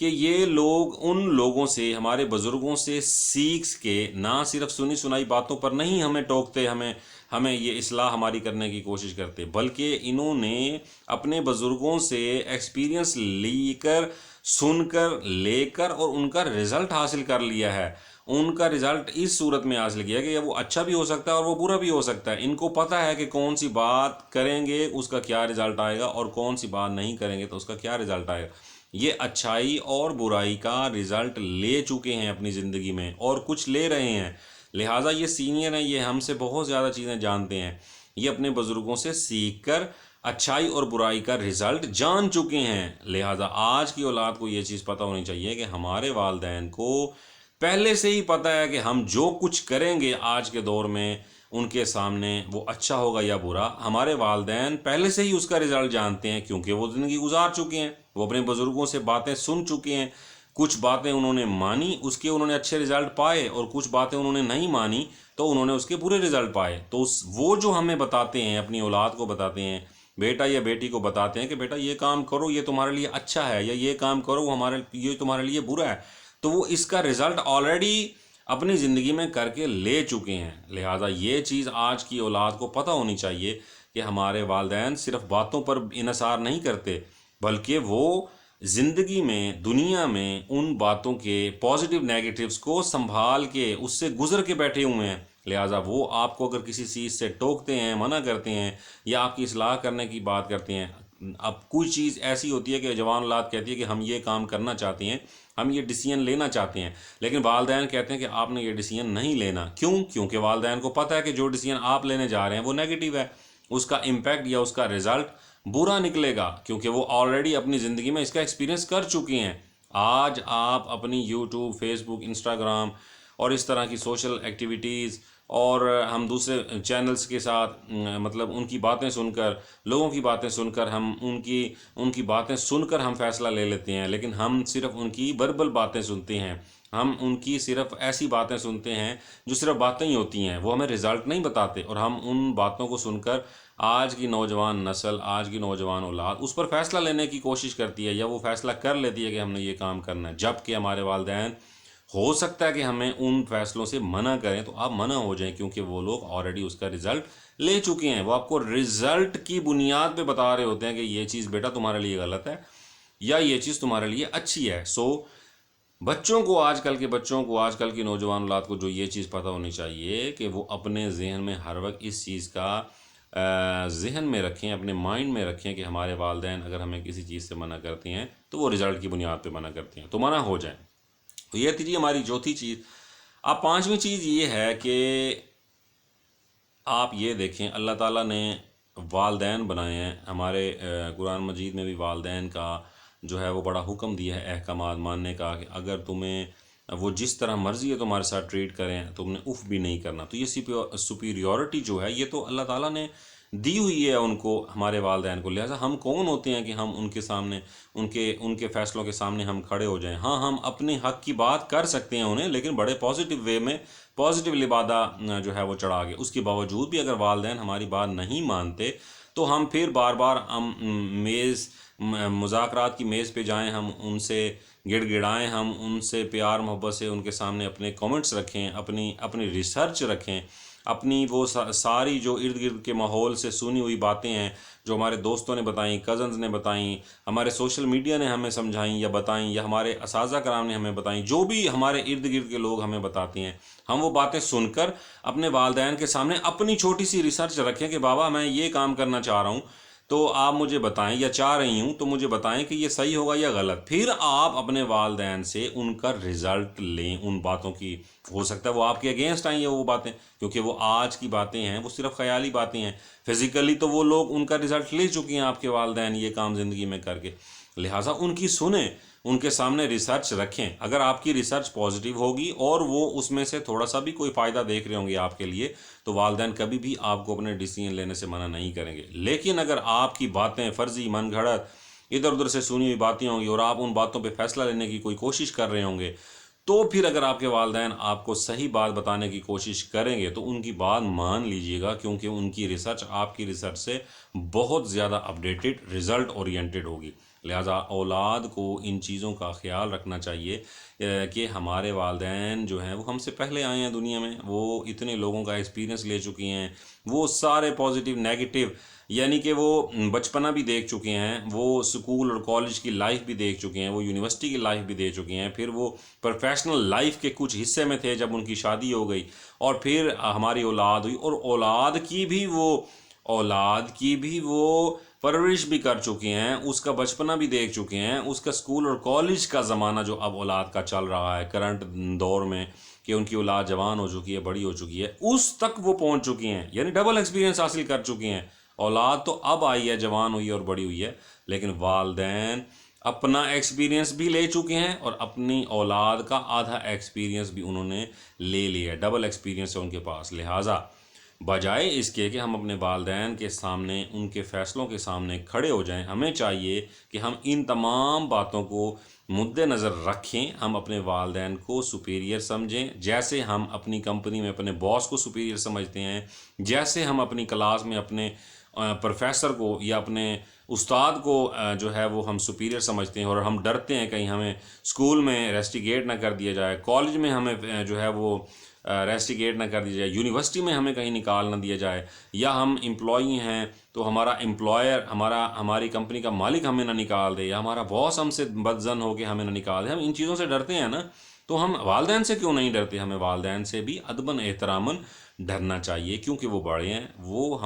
کہ یہ لوگ ان لوگوں سے، ہمارے بزرگوں سے سیکھ کے نہ صرف سنی سنائی باتوں پر نہیں ہمیں ٹوکتے، ہمیں یہ اصلاح ہماری کرنے کی کوشش کرتے، بلکہ انہوں نے اپنے بزرگوں سے ایکسپیرینس سن کر لے کر اور ان کا رزلٹ حاصل کر لیا ہے۔ ان کا رزلٹ اس صورت میں حاصل کیا کہ وہ اچھا بھی ہو سکتا ہے اور وہ برا بھی ہو سکتا ہے۔ ان کو پتہ ہے کہ کون سی بات کریں گے اس کا کیا رزلٹ آئے گا، اور کون سی بات نہیں کریں گے تو اس کا کیا رزلٹ آئے گا۔ یہ اچھائی اور برائی کا رزلٹ لے چکے ہیں اپنی زندگی میں، اور کچھ لے رہے ہیں، لہٰذا یہ سینئر ہیں، یہ ہم سے بہت زیادہ چیزیں جانتے ہیں۔ یہ اپنے بزرگوں سے سیکھ کر اچھائی اور برائی کا رزلٹ جان چکے ہیں، لہٰذا آج کی اولاد کو یہ چیز پتہ ہونی چاہیے کہ ہمارے والدین کو پہلے سے ہی پتہ ہے کہ ہم جو کچھ کریں گے آج کے دور میں ان کے سامنے وہ اچھا ہوگا یا برا۔ ہمارے والدین پہلے سے ہی اس کا رزلٹ جانتے ہیں، کیونکہ وہ زندگی گزار چکے ہیں، وہ اپنے بزرگوں سے باتیں سن چکے ہیں، کچھ باتیں انہوں نے مانی، اس کے انہوں نے اچھے رزلٹ پائے، اور کچھ باتیں انہوں نے نہیں مانی تو انہوں نے اس کے برے رزلٹ پائے۔ تو وہ جو ہمیں بتاتے ہیں، اپنی اولاد کو بتاتے ہیں، بیٹا یا بیٹی کو بتاتے ہیں کہ بیٹا یہ کام کرو یہ تمہارے لیے اچھا ہے، یا یہ کام کرو یہ تمہارے لیے برا ہے، تو وہ اس کا رزلٹ آلریڈی اپنی زندگی میں کر کے لے چکے ہیں۔ لہٰذا یہ چیز آج کی اولاد کو پتہ ہونی چاہیے کہ ہمارے والدین صرف باتوں پر انحصار نہیں کرتے، بلکہ وہ زندگی میں، دنیا میں ان باتوں کے پازیٹیو نیگیٹیوز کو سنبھال کے اس سے گزر کے بیٹھے ہوئے ہیں۔ لہٰذا وہ آپ کو اگر کسی چیز سے ٹوکتے ہیں، منع کرتے ہیں، یا آپ کی اصلاح کرنے کی بات کرتے ہیں، اب کوئی چیز ایسی ہوتی ہے کہ جوان اولاد کہتی ہے کہ ہم یہ کام کرنا چاہتے ہیں، ہم یہ ڈیسیژن لینا چاہتے ہیں، لیکن والدین کہتے ہیں کہ آپ نے یہ ڈیسیژن نہیں لینا۔ کیونکہ والدین کو پتہ ہے کہ جو ڈیسیژن آپ لینے جا رہے ہیں وہ نیگیٹیو ہے، اس کا امپیکٹ یا اس کا رزلٹ برا نکلے گا، کیونکہ وہ آلریڈی اپنی زندگی میں اس کا ایکسپیرینس کر چکے ہیں۔ آج آپ اپنی یوٹیوب، فیس بک، انسٹاگرام اور اس طرح کی سوشل ایکٹیویٹیز، اور ہم دوسرے چینلز کے ساتھ مطلب ان کی باتیں سن کر، لوگوں کی باتیں سن کر، ہم ان کی باتیں سن کر ہم فیصلہ لے لیتے ہیں، لیکن ہم صرف ان کی وربل باتیں سنتے ہیں، ہم ان کی صرف ایسی باتیں سنتے ہیں جو صرف باتیں ہی ہوتی ہیں، وہ ہمیں رزلٹ نہیں بتاتے، اور ہم ان باتوں کو سن کر آج کی نوجوان نسل، آج کی نوجوان اولاد اس پر فیصلہ لینے کی کوشش کرتی ہے، یا وہ فیصلہ کر لیتی ہے کہ ہم نے یہ کام کرنا ہے، جبکہ ہمارے والدین ہو سکتا ہے کہ ہمیں ان فیصلوں سے منع کریں، تو آپ منع ہو جائیں، کیونکہ وہ لوگ آلریڈی اس کا رزلٹ لے چکے ہیں۔ وہ آپ کو رزلٹ کی بنیاد پہ بتا رہے ہوتے ہیں کہ یہ چیز بیٹا تمہارے لیے غلط ہے، یا یہ چیز تمہارے لیے اچھی ہے۔ بچوں کو، آج کل کی نوجوان اولاد کو جو یہ چیز پتہ ہونی چاہیے کہ وہ اپنے ذہن میں ہر وقت اس چیز کا ذہن میں رکھیں، اپنے مائنڈ میں رکھیں کہ ہمارے والدین اگر ہمیں کسی چیز سے منع کرتے ہیں تو وہ رزلٹ کی بنیاد پہ منع کرتے ہیں، تو منع ہو جائیں۔ تو یہ تھی جی ہماری چوتھی چیز۔ اب پانچویں چیز یہ ہے کہ آپ یہ دیکھیں، اللہ تعالیٰ نے والدین بنائے ہیں، ہمارے قرآن مجید میں بھی والدین کا جو ہے وہ بڑا حکم دیا ہے احکامات ماننے کا، کہ اگر تمہیں وہ جس طرح مرضی ہے تمہارے ساتھ ٹریٹ کریں، تم نے اف بھی نہیں کرنا۔ تو یہ سپیریورٹی جو ہے یہ تو اللہ تعالیٰ نے دی ہوئی ہے ان کو، ہمارے والدین کو، لہٰذا ہم کون ہوتے ہیں کہ ہم ان کے سامنے، ان کے فیصلوں کے سامنے ہم کھڑے ہو جائیں۔ ہاں، ہم اپنے حق کی بات کر سکتے ہیں انہیں، لیکن بڑے پازیٹیو وے میں، پازیٹیو لبادہ جو ہے وہ چڑھا کے۔ اس کے باوجود بھی اگر والدین ہماری بات نہیں مانتے تو ہم پھر بار بار مذاکرات کی میز پہ جائیں، ہم ان سے گڑ گڑائیں، ہم ان سے پیار محبت سے ان کے سامنے اپنے کومنٹس رکھیں، اپنی ریسرچ رکھیں، اپنی وہ ساری جو ارد گرد کے ماحول سے سنی ہوئی باتیں ہیں، جو ہمارے دوستوں نے بتائیں، کزنز نے بتائیں، ہمارے سوشل میڈیا نے ہمیں سمجھائیں یا بتائیں، یا ہمارے اساتذہ کرام نے ہمیں بتائیں، جو بھی ہمارے ارد گرد کے لوگ ہمیں بتاتے ہیں، ہم وہ باتیں سن کر اپنے والدین کے سامنے اپنی چھوٹی سی ریسرچ رکھیں کہ بابا میں یہ کام کرنا چاہ رہا ہوں، تو آپ مجھے بتائیں، یا چاہ رہی ہوں تو مجھے بتائیں کہ یہ صحیح ہوگا یا غلط۔ پھر آپ اپنے والدین سے ان کا رزلٹ لیں، ان باتوں کی، ہو سکتا ہے وہ آپ کے اگینسٹ آئیں وہ باتیں، کیونکہ وہ آج کی باتیں ہیں، وہ صرف خیالی باتیں ہیں، فزیکلی تو وہ لوگ ان کا رزلٹ لے چکے ہیں آپ کے والدین یہ کام زندگی میں کر کے، لہٰذا ان کی سنیں، ان کے سامنے ریسرچ رکھیں۔ اگر آپ کی ریسرچ پازیٹیو ہوگی اور وہ اس میں سے تھوڑا سا بھی کوئی فائدہ دیکھ رہے ہوں گے آپ کے لیے، تو والدین کبھی بھی آپ کو اپنے ڈیسیژن لینے سے منع نہیں کریں گے۔ لیکن اگر آپ کی باتیں فرضی، من گھڑت، ادھر ادھر سے سنی ہوئی باتیں ہوں گی اور آپ ان باتوں پہ فیصلہ لینے کی کوئی کوشش کر رہے ہوں گے، تو پھر اگر آپ کے والدین آپ کو صحیح بات بتانے کی کوشش کریں گے تو ان کی بات مان لیجئے گا، کیونکہ ان کی ریسرچ آپ کی ریسرچ سے بہت زیادہ اپڈیٹڈ، رزلٹ اورینٹڈ ہوگی۔ لہٰذا اولاد کو ان چیزوں کا خیال رکھنا چاہیے کہ ہمارے والدین جو ہیں وہ ہم سے پہلے آئے ہیں دنیا میں، وہ اتنے لوگوں کا ایکسپیرینس لے چکی ہیں، وہ سارے پازیٹیو نیگیٹو یعنی کہ وہ بچپنا بھی دیکھ چکے ہیں، وہ سکول اور کالج کی لائف بھی دیکھ چکے ہیں، وہ یونیورسٹی کی لائف بھی دیکھ چکے ہیں، پھر وہ پروفیشنل لائف کے کچھ حصے میں تھے جب ان کی شادی ہو گئی، اور پھر ہماری اولاد ہوئی، اور اولاد کی بھی وہ پرورش بھی کر چکے ہیں، اس کا بچپنا بھی دیکھ چکے ہیں، اس کا اسکول اور کالج کا زمانہ جو اب اولاد کا چل رہا ہے کرنٹ دور میں، کہ ان کی اولاد جوان ہو چکی ہے، بڑی ہو چکی ہے، اس تک وہ پہنچ چکی ہیں، یعنی ڈبل ایکسپیرینس حاصل کر چکی ہیں۔ اولاد تو اب آئی ہے، جوان ہوئی ہے اور بڑی ہوئی ہے، لیکن والدین اپنا ایکسپیرینس بھی لے چکے ہیں اور اپنی اولاد کا آدھا ایکسپیرینس بھی انہوں نے لے لیا ہے، ڈبل ایکسپیرینس ہے ان کے پاس۔ لہٰذا بجائے اس کے کہ ہم اپنے والدین کے سامنے ان کے فیصلوں کے سامنے کھڑے ہو جائیں، ہمیں چاہیے کہ ہم ان تمام باتوں کو مد نظر رکھیں، ہم اپنے والدین کو سپیریئر سمجھیں، جیسے ہم اپنی کمپنی میں اپنے باس کو سپیریئر سمجھتے ہیں، جیسے ہم اپنی کلاس میں اپنے پروفیسر کو یا اپنے استاد کو جو ہے وہ ہم سپیریئر سمجھتے ہیں، اور ہم ڈرتے ہیں کہیں ہمیں اسکول میں ریسٹیگیٹ نہ کر دیا جائے، کالج میں ہمیں جو ہے وہ ریسٹیگیٹ نہ کر دیا جائے، یونیورسٹی میں ہمیں کہیں نکال نہ دیا جائے، یا ہم امپلائی ہیں تو ہمارا امپلائر ہماری کمپنی کا مالک ہمیں نہ نکال دے، یا ہمارا باس ہم سے بدظن ہو کے ہمیں نہ نکال دے۔ ہم ان چیزوں سے ڈرتے ہیں نا، تو ہم والدین سے کیوں نہیں ڈرتے؟ ہمیں والدین سے بھی ادباً احتراماً ڈرنا چاہیے، کیونکہ وہ بڑے ہیں، وہ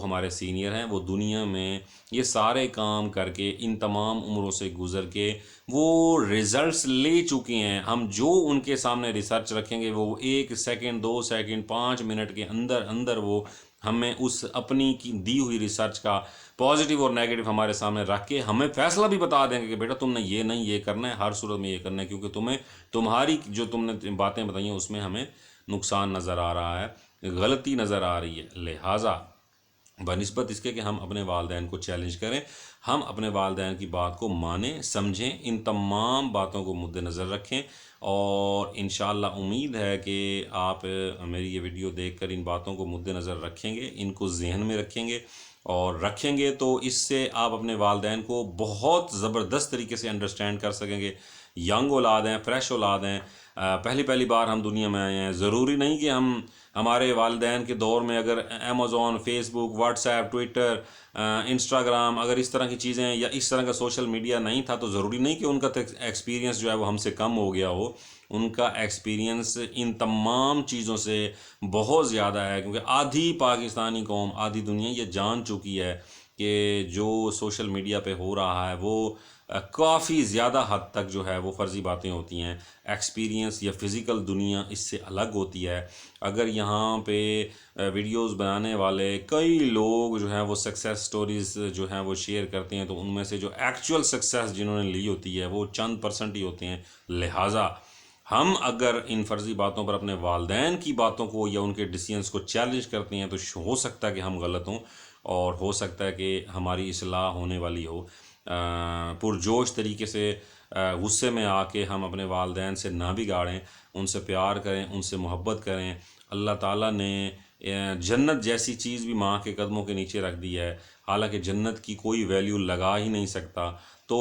ہمارے سینئر ہیں، وہ دنیا میں یہ سارے کام کر کے ان تمام عمروں سے گزر کے وہ رزلٹس لے چکے ہیں۔ ہم جو ان کے سامنے ریسرچ رکھیں گے، وہ 1 سیکنڈ 2 سیکنڈ 5 منٹ کے اندر اندر وہ ہمیں اس اپنی کی دی ہوئی ریسرچ کا پازیٹیو اور نیگیٹو ہمارے سامنے رکھ کے ہمیں فیصلہ بھی بتا دیں گے کہ بیٹا تم نے یہ نہیں، یہ کرنا ہے، ہر صورت میں یہ کرنا ہے، کیونکہ تمہاری جو تم نے باتیں بتائی ہیں اس میں ہمیں نقصان نظر آ رہا ہے، غلطی نظر آ رہی ہے۔ لہٰذا بنسبت اس کے کہ ہم اپنے والدین کو چیلنج کریں، ہم اپنے والدین کی بات کو مانیں، سمجھیں، ان تمام باتوں کو مد نظر رکھیں، اور انشاءاللہ امید ہے کہ آپ میری یہ ویڈیو دیکھ کر ان باتوں کو مد نظر رکھیں گے، ان کو ذہن میں رکھیں گے، اور رکھیں گے تو اس سے آپ اپنے والدین کو بہت زبردست طریقے سے انڈرسٹینڈ کر سکیں گے۔ ینگ اولاد ہیں، فریش اولاد ہیں، پہلی بار ہم دنیا میں آئے ہیں، ضروری نہیں کہ ہمارے والدین کے دور میں اگر امیزون، فیس بک، واٹس ایپ، ٹویٹر، انسٹاگرام، اگر اس طرح کی چیزیں یا اس طرح کا سوشل میڈیا نہیں تھا تو ضروری نہیں کہ ان کا ایکسپیرینس جو ہے وہ ہم سے کم ہو گیا ہو۔ ان کا ایکسپیرینس ان تمام چیزوں سے بہت زیادہ ہے، کیونکہ آدھی پاکستانی قوم، آدھی دنیا یہ جان چکی ہے کہ جو سوشل میڈیا پہ ہو رہا ہے وہ کافی زیادہ حد تک جو ہے وہ فرضی باتیں ہوتی ہیں، ایکسپیرینس یا فزیکل دنیا اس سے الگ ہوتی ہے۔ اگر یہاں پہ ویڈیوز بنانے والے کئی لوگ جو ہیں وہ سکسیس سٹوریز جو ہیں وہ شیئر کرتے ہیں، تو ان میں سے جو ایکچول سکسیس جنہوں نے لی ہوتی ہے وہ چند پرسنٹ ہی ہوتے ہیں۔ لہٰذا ہم اگر ان فرضی باتوں پر اپنے والدین کی باتوں کو یا ان کے ڈیسیژنس کو چیلنج کرتے ہیں تو ہو سکتا ہے کہ ہم غلط ہوں، اور ہو سکتا ہے کہ ہماری اصلاح ہونے والی ہو۔ پرجوش طریقے سے غصے میں آ کے ہم اپنے والدین سے نہ بگاڑیں، ان سے پیار کریں، ان سے محبت کریں۔ اللہ تعالیٰ نے جنت جیسی چیز بھی ماں کے قدموں کے نیچے رکھ دی ہے، حالانکہ جنت کی کوئی ویلیو لگا ہی نہیں سکتا، تو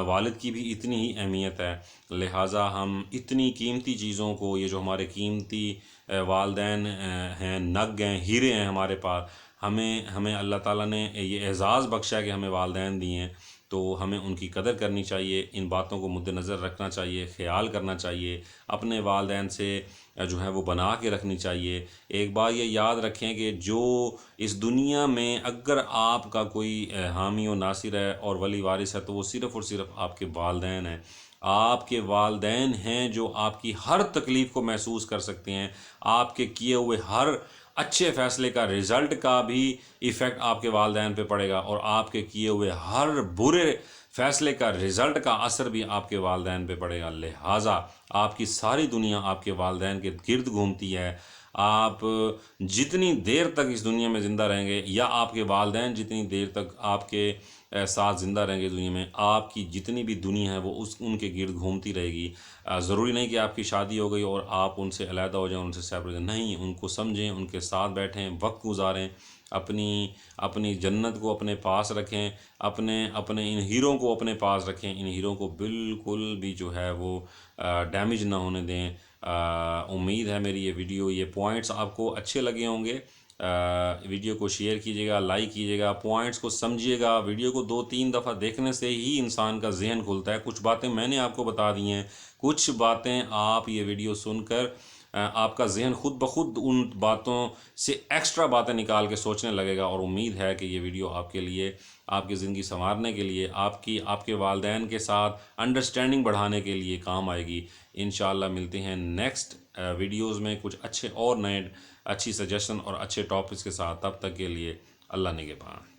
والد کی بھی اتنی ہی اہمیت ہے۔ لہٰذا ہم اتنی قیمتی چیزوں کو، یہ جو ہمارے قیمتی والدین ہیں، نگ ہیں، ہیرے ہیں ہمارے پاس، ہمیں اللہ تعالیٰ نے یہ اعزاز بخشا ہے کہ ہمیں والدین دیے ہیں، تو ہمیں ان کی قدر کرنی چاہیے، ان باتوں کو مد نظر رکھنا چاہیے، خیال کرنا چاہیے، اپنے والدین سے جو ہے وہ بنا کے رکھنی چاہیے۔ ایک بات یہ یاد رکھیں کہ جو اس دنیا میں اگر آپ کا کوئی حامی و ناصر ہے اور ولی وارث ہے تو وہ صرف اور صرف آپ کے والدین ہیں۔ آپ کے والدین ہیں جو آپ کی ہر تکلیف کو محسوس کر سکتے ہیں، آپ کے کیے ہوئے ہر اچھے فیصلے کا رزلٹ کا بھی ایفیکٹ آپ کے والدین پہ پڑے گا، اور آپ کے کیے ہوئے ہر برے فیصلے کا رزلٹ کا اثر بھی آپ کے والدین پہ پڑے گا۔ لہٰذا آپ کی ساری دنیا آپ کے والدین کے گرد گھومتی ہے۔ آپ جتنی دیر تک اس دنیا میں زندہ رہیں گے، یا آپ کے والدین جتنی دیر تک آپ کے ساتھ زندہ رہیں گے دنیا میں، آپ کی جتنی بھی دنیا ہے وہ ان کے گرد گھومتی رہے گی۔ ضروری نہیں کہ آپ کی شادی ہو گئی اور آپ ان سے علیحدہ ہو جائیں، ان سے سیپریٹ، نہیں، ان کو سمجھیں، ان کے ساتھ بیٹھیں، وقت گزاریں، اپنی جنت کو اپنے پاس رکھیں، اپنے ان ہیروں کو اپنے پاس رکھیں، ان ہیروں کو بالکل بھی جو ہے وہ ڈیمیج نہ ہونے دیں۔ امید ہے میری یہ پوائنٹس آپ کو اچھے لگے ہوں گے۔ ویڈیو کو شیئر کیجیے گا، لائک کیجیے گا، پوائنٹس کو سمجھیے گا۔ ویڈیو کو 2-3 دفعہ دیکھنے سے ہی انسان کا ذہن کھلتا ہے۔ کچھ باتیں میں نے آپ کو بتا دی ہیں، کچھ باتیں آپ یہ ویڈیو سن کر آپ کا ذہن خود بخود ان باتوں سے ایکسٹرا باتیں نکال کے سوچنے لگے گا، اور امید ہے کہ یہ ویڈیو آپ کے لیے، آپ کی زندگی سنوارنے کے لیے، آپ کے والدین کے ساتھ انڈرسٹینڈنگ بڑھانے کے لیے کام آئے گی۔ انشاءاللہ ملتے ہیں نیکسٹ ویڈیوز میں کچھ اچھے اور نئے اچھی سجیشن اور اچھے ٹاپکس کے ساتھ۔ تب تک کے لیے اللہ نگہبان۔